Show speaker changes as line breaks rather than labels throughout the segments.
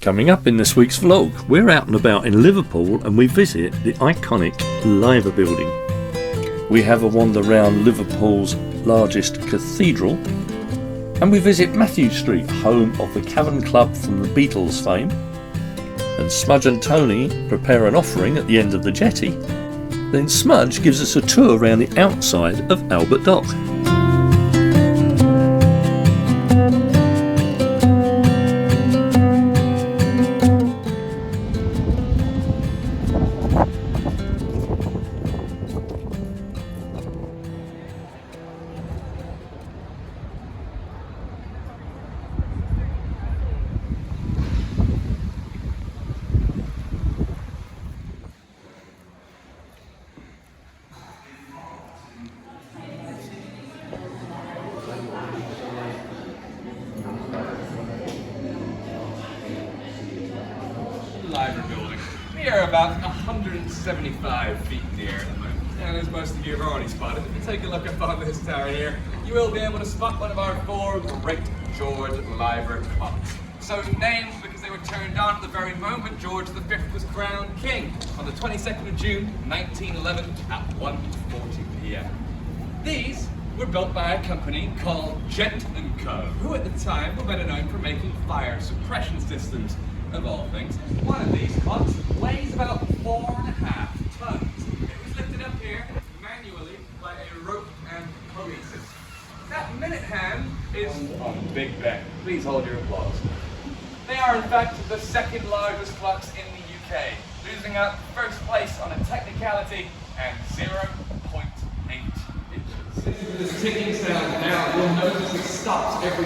Coming up in this week's vlog, we're out and about in Liverpool and we visit the iconic Liver building. We have a wander round Liverpool's largest cathedral, and we visit Matthew Street, home of the Cavern Club from the Beatles fame. And Smudge and Tony prepare an offering at the end of the jetty. Then Smudge gives us a tour around the outside of Albert Dock.
Building. We are about 175 feet in the air at the moment, and as most of you have already spotted, if you take a look up on this tower here, you will be able to spot one of our four great George Liver clocks. So named because they were turned on at the very moment George V was crowned king on the 22nd of June 1911 at 1:40 p.m. These were built by a company called Gent & Co, who at the time were better known for making fire suppression systems. Of all things, one of these clocks weighs about 4.5 tons. It was lifted up here manually by a rope and pulley system. That minute hand is on Big Ben. Please hold your applause. They are in fact the second largest clocks in the UK, losing out first place on a technicality and 0.8 inches. This ticking sound now, you'll notice it stops every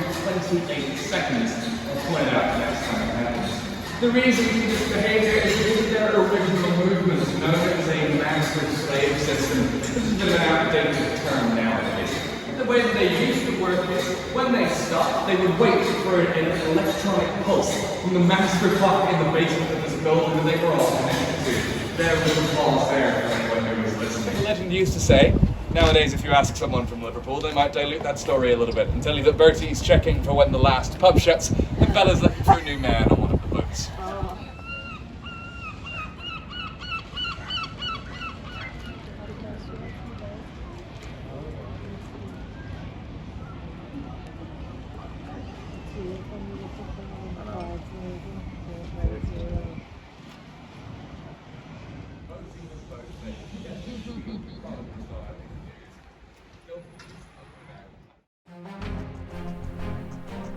28 seconds. I'll point it out next time it happens. The reason for this behavior is due to their original movement, known as a master-slave system. This is a bit of an outdated term nowadays. The way that they used to work is, when they stopped, they would wait for an electronic pulse from the master clock in the basement of this building that they were all connected to. There was a pause there for anyone who was listening. The legend used to say, nowadays if you ask someone from Liverpool, they might dilute that story a little bit and tell you that Bertie's checking for when the last pub shuts and Bella's looking for a new man on one of the boats.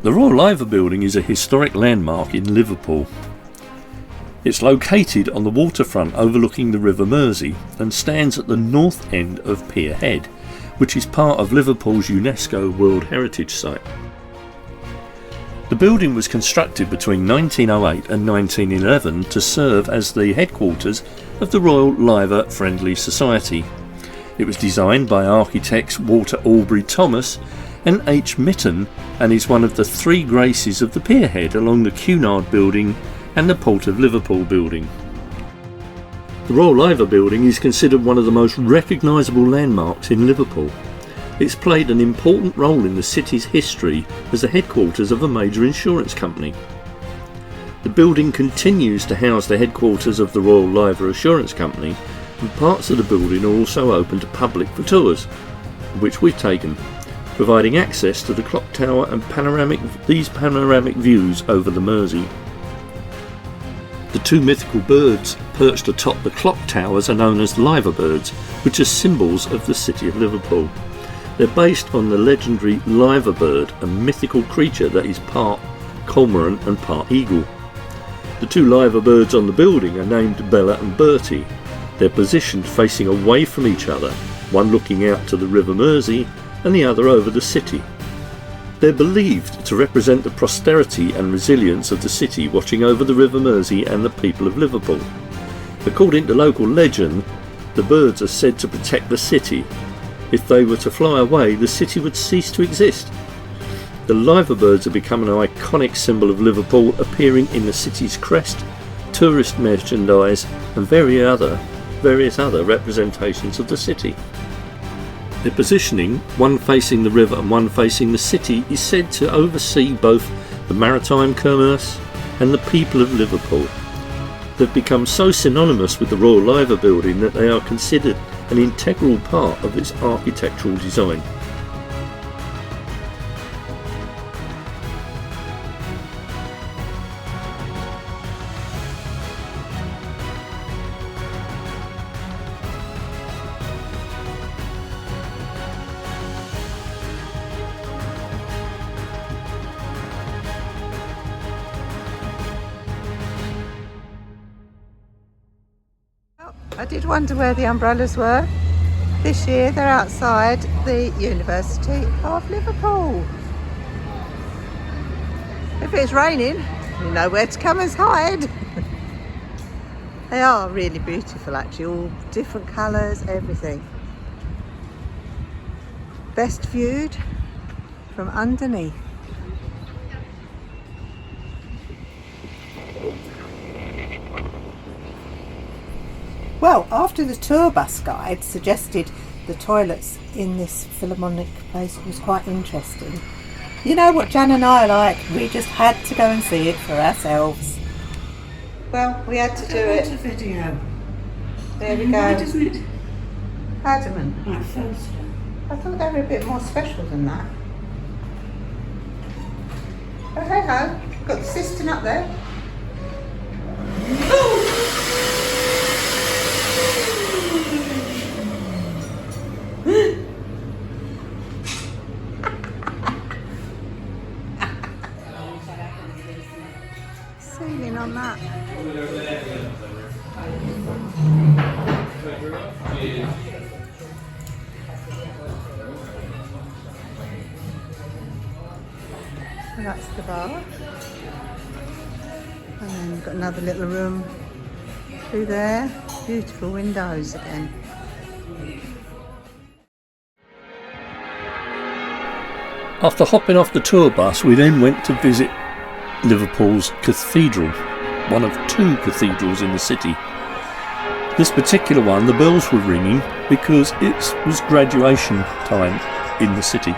The Royal Liver building is a historic landmark in Liverpool. It's located on the waterfront overlooking the River Mersey and stands at the north end of Pier Head, which is part of Liverpool's UNESCO World Heritage Site. The building was constructed between 1908 and 1911 to serve as the headquarters of the Royal Liver Friendly Society. It was designed by architects Walter Aubrey Thomas and H. Mitten, and is one of the three graces of the Pier Head along the Cunard building and the Port of Liverpool building. The Royal Liver building is considered one of the most recognisable landmarks in Liverpool. It's played an important role in the city's history as the headquarters of a major insurance company. The building continues to house the headquarters of the Royal Liver Assurance Company, and parts of the building are also open to public for tours, which we've taken, providing access to the clock tower and these panoramic views over the Mersey. The two mythical birds perched atop the clock towers are known as liver birds, which are symbols of the city of Liverpool. They're based on the legendary liver bird, a mythical creature that is part cormorant and part eagle. The two liver birds on the building are named Bella and Bertie. They're positioned facing away from each other, one looking out to the River Mersey and the other over the city. They're believed to represent the prosperity and resilience of the city watching over the River Mersey and the people of Liverpool. According to local legend, the birds are said to protect the city. If they were to fly away, the city would cease to exist. The liver birds have become an iconic symbol of Liverpool, appearing in the city's crest, tourist merchandise and various other representations of the city. Their positioning, one facing the river and one facing the city, is said to oversee both the maritime commerce and the people of Liverpool. They've become so synonymous with the Royal Liver building that they are considered an integral part of its architectural design.
I did wonder where the umbrellas were. This year they're outside the University of Liverpool. If it's raining, you know where to come and hide. They are really beautiful actually, all different colours, everything. Best viewed from underneath. Well, after the tour bus guide suggested the toilets in this Philharmonic place was quite interesting, you know what Jan and I are like, we just had to go and see it for ourselves. Well, we had to do it.
A video.
There we go.
Why doesn't it?
Adamant.
Right, first.
I thought they were a bit more special than that. Oh, hey ho, got the cistern up there. Ceiling on that. So that's the bar. And then we've got another little room through there. Beautiful windows again.
After hopping off the tour bus, we then went to visit Liverpool's Cathedral, one of two cathedrals in the city. This particular one, the bells were ringing because it was graduation time in the city.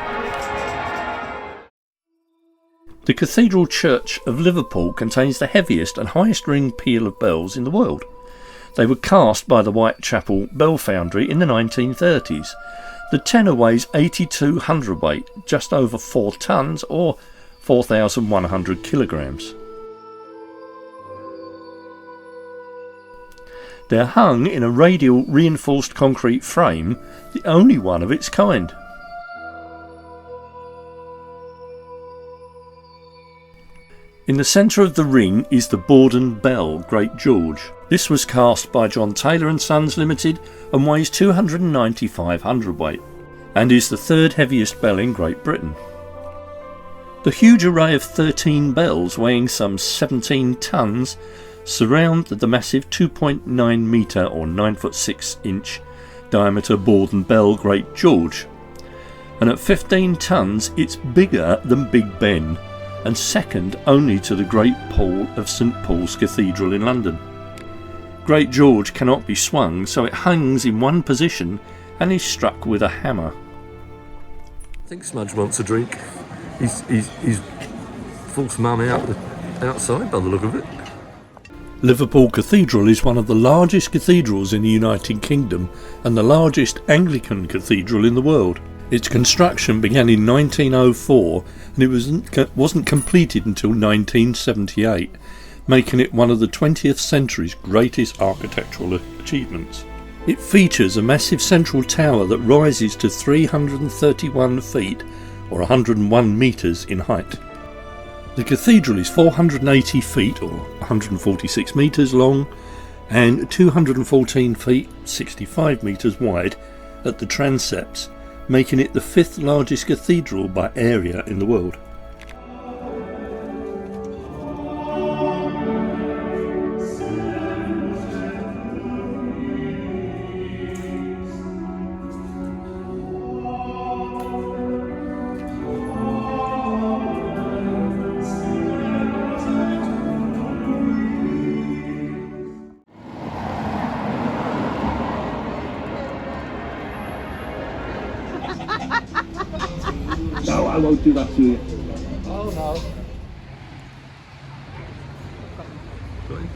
The Cathedral Church of Liverpool contains the heaviest and highest ring peal of bells in the world. They were cast by the Whitechapel Bell Foundry in the 1930s. The tenor weighs 82 hundredweight, just over 4 tonnes or 4,100 kilograms. They're hung in a radial reinforced concrete frame, the only one of its kind. In the centre of the ring is the Borden Bell Great George. This was cast by John Taylor and Sons Limited and weighs 295 hundredweight and is the third heaviest bell in Great Britain. The huge array of 13 bells weighing some 17 tonnes surround the massive 2.9 metre or 9 foot 6 inch diameter Borden Bell Great George, and at 15 tonnes it's bigger than Big Ben and second only to the Great Paul of St Paul's Cathedral in London. Great George cannot be swung, so it hangs in one position and is struck with a hammer.
I think Smudge wants a drink. He's forced Mum outside by the look of it.
Liverpool Cathedral is one of the largest cathedrals in the United Kingdom and the largest Anglican cathedral in the world. Its construction began in 1904 and it wasn't completed until 1978, making it one of the 20th century's greatest architectural achievements. It features a massive central tower that rises to 331 feet or 101 metres in height. The cathedral is 480 feet or 146 metres long and 214 feet 65 metres wide at the transepts, making it the 5th largest cathedral by area in the world.
No, I won't do that to you.
Oh no.
Got him.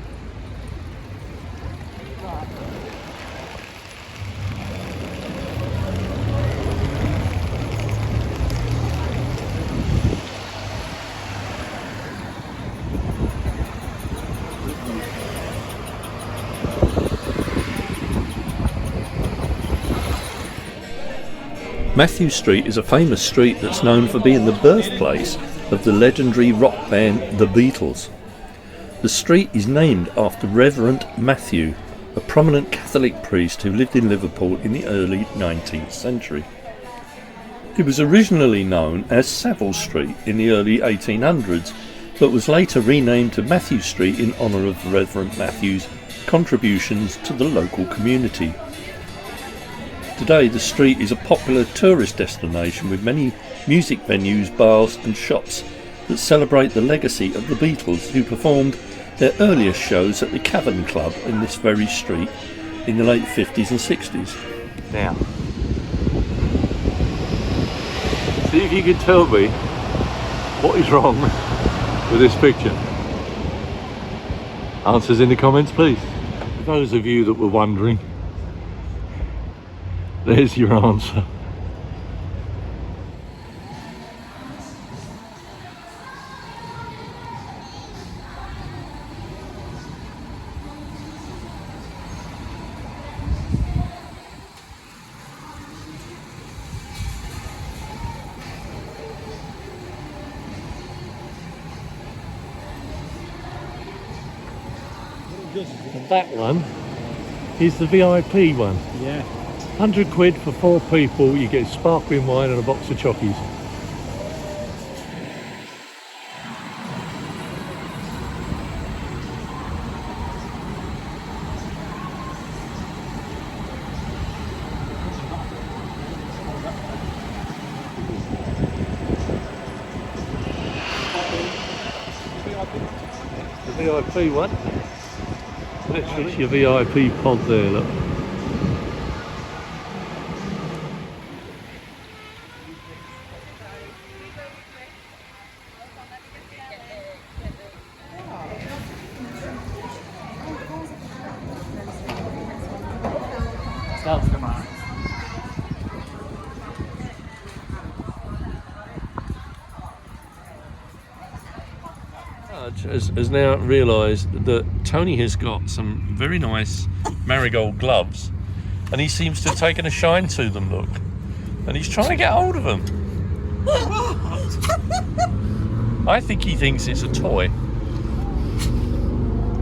Matthew Street is a famous street that's known for being the birthplace of the legendary rock band The Beatles. The street is named after Reverend Matthew, a prominent Catholic priest who lived in Liverpool in the early 19th century. It was originally known as Savile Street in the early 1800s, but was later renamed to Matthew Street in honour of Reverend Matthew's contributions to the local community. Today the street is a popular tourist destination with many music venues, bars and shops that celebrate the legacy of the Beatles, who performed their earliest shows at the Cavern Club in this very street in the late 50s and 60s.
Now, see if you can tell me what is wrong with this picture. Answers in the comments, please. For those of you that were wondering, there's your answer. And that one is the VIP one.
Yeah.
100 quid for 4 people, you get sparkling wine and a box of chockies. The VIP one. Literally your VIP pod there, look. Has now realised that Tony has got some very nice marigold gloves and he seems to have taken a shine to them, look, and he's trying to get hold of them. I think he thinks it's a toy.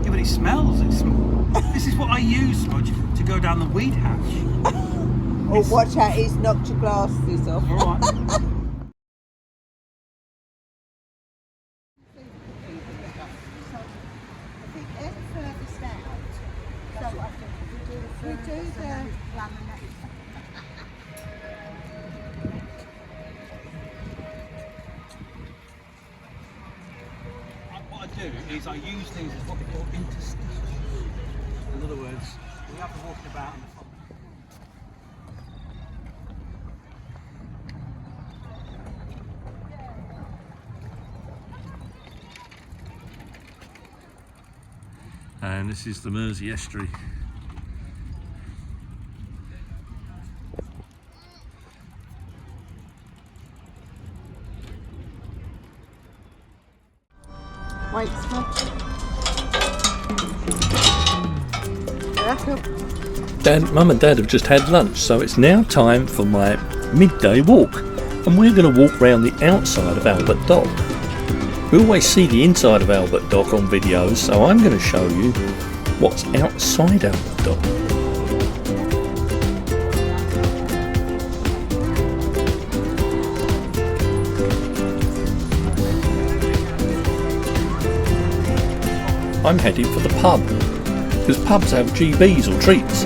Yeah, but it smells. This is what I use, Smudge, to go down the weed hatch.
Oh, watch out, he's knocked your glasses off.
All right. What I do is I use things as what they call interstitials. In other words, we have to walk about in the front.
And this is the Mersey estuary.
Wait, Smudge.
Mum and Dad have just had lunch, so it's now time for my midday walk, and we're going to walk round the outside of Albert Dock. We always see the inside of Albert Dock on videos, so I'm going to show you what's outside Albert Dock. I'm heading for the pub, because pubs have GBs or treats.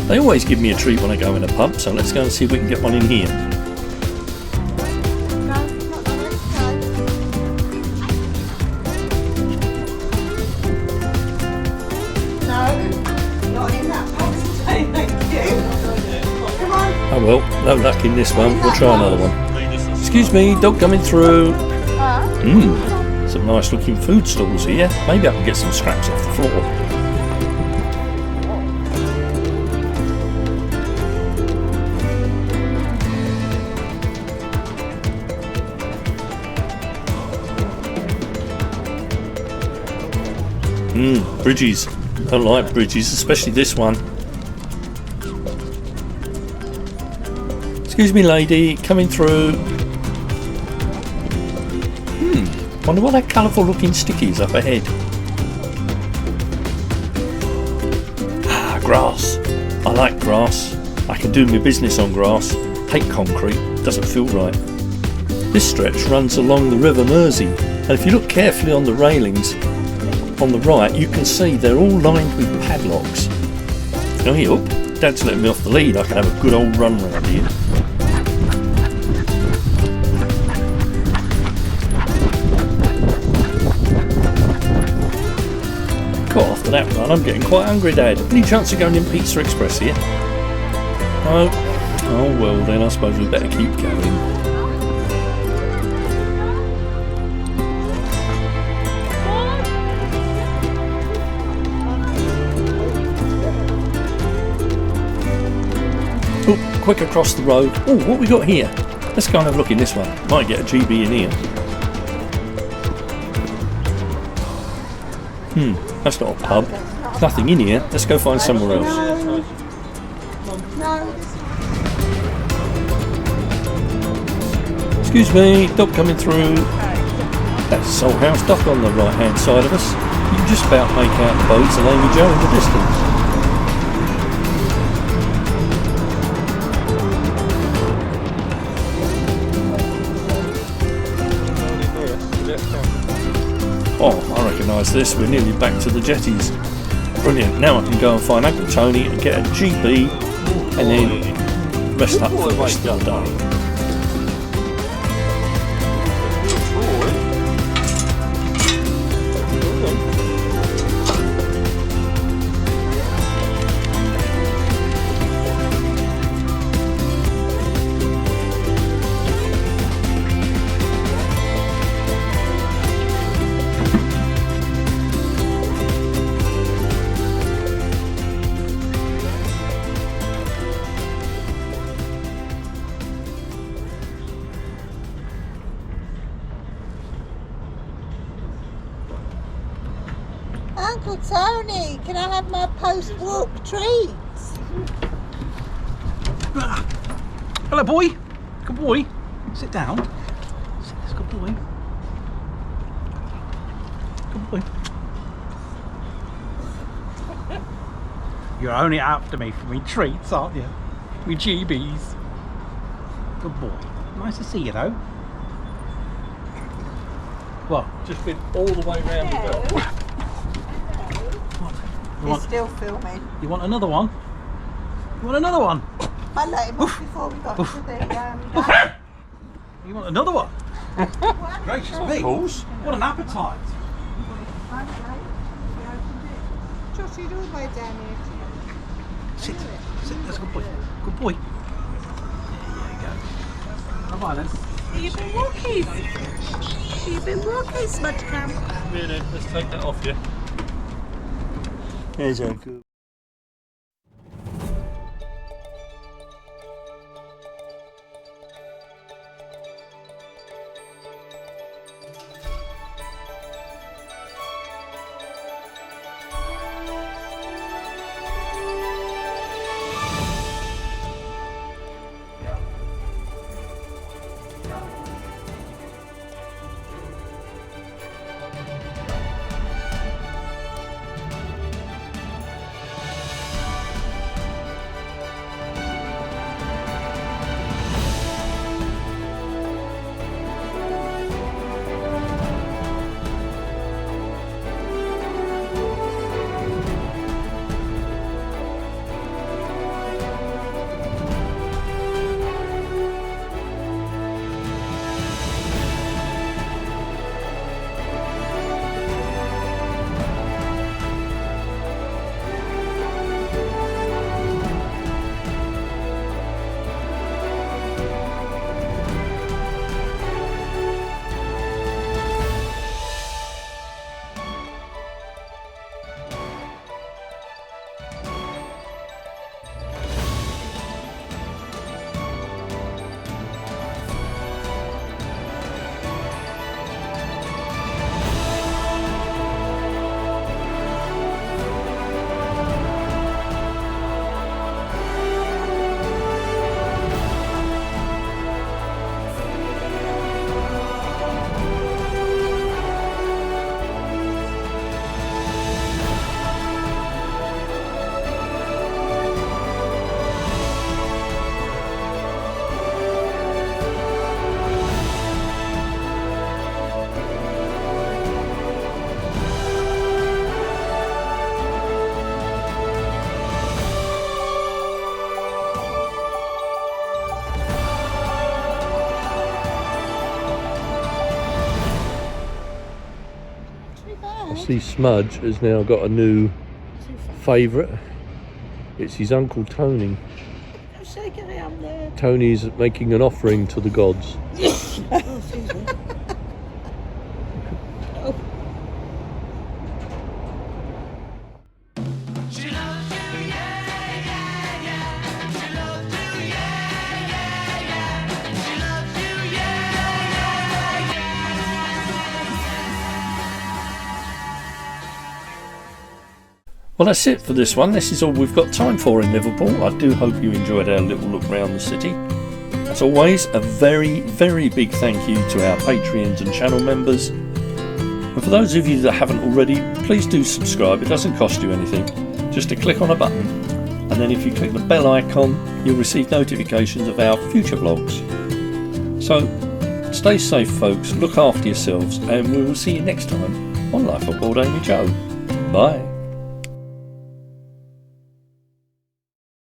They always give me a treat when I go in a pub, so let's go and see if we can get one in here. Oh well, no luck in this one, we'll try another one. Excuse me, dog coming through. Some nice looking food stalls here. Maybe I can get some scraps off the floor. Bridges. Don't like bridges, especially this one. Excuse me, lady, coming through. Wonder what that colourful looking sticky is up ahead. Ah, grass. I like grass. I can do my business on grass. Hate concrete, doesn't feel right. This stretch runs along the River Mersey, and if you look carefully on the railings on the right, you can see they're all lined with padlocks. Oh, hey up. Dad's letting me off the lead. I can have a good old run round here. After that run, I'm getting quite hungry, Dad. Any chance of going in Pizza Express here? No. Oh well, then I suppose we better keep going. Oh, quick across the road. Oh, what we got here? Let's go and have a look in this one. Might get a GB in here. That's not a pub. There's nothing in here. Let's go find somewhere else. Excuse me, dock coming through. That's Salthouse dock on the right hand side of us. You can just about make out the boats and AmyJo in the distance. Oh, I recognise this. We're nearly back to the jetties. Brilliant. Now I can go and find Uncle Tony and get a GB and then rest up for the rest of the day.
Uncle Tony, can I have my post-walk treats?
Hello, boy. Good boy. Sit down. Sit, good boy. Good boy. You're only after me for me treats, aren't you? Me GBs. Good boy. Nice to see you, though. What?
Just been all the way round the belt.
He's still filming.
You want another one? You want another one?
I let him off before we got to the
You want another one? Gracious me. What an appetite.
Josh, you're all the way down here.
Sit. That's a good boy. Good boy. There you go. Come on then.
You've been walking. You've been walking, Smudge Cam.
Really, let's take that off you.
There's Uncle.
see Smudge has now got a new favourite. It's his Uncle Tony. Tony's making an offering to the gods.
Well, that's it for this one. This is all we've got time for in Liverpool. I do hope you enjoyed our little look around the city. As always, a very, very big thank you to our Patreons and channel members. And for those of you that haven't already, please do subscribe. It doesn't cost you anything. Just to click on a button. And then if you click the bell icon, you'll receive notifications of our future vlogs. So, stay safe folks, look after yourselves, and we will see you next time on Life Aboard AmyJo. Bye.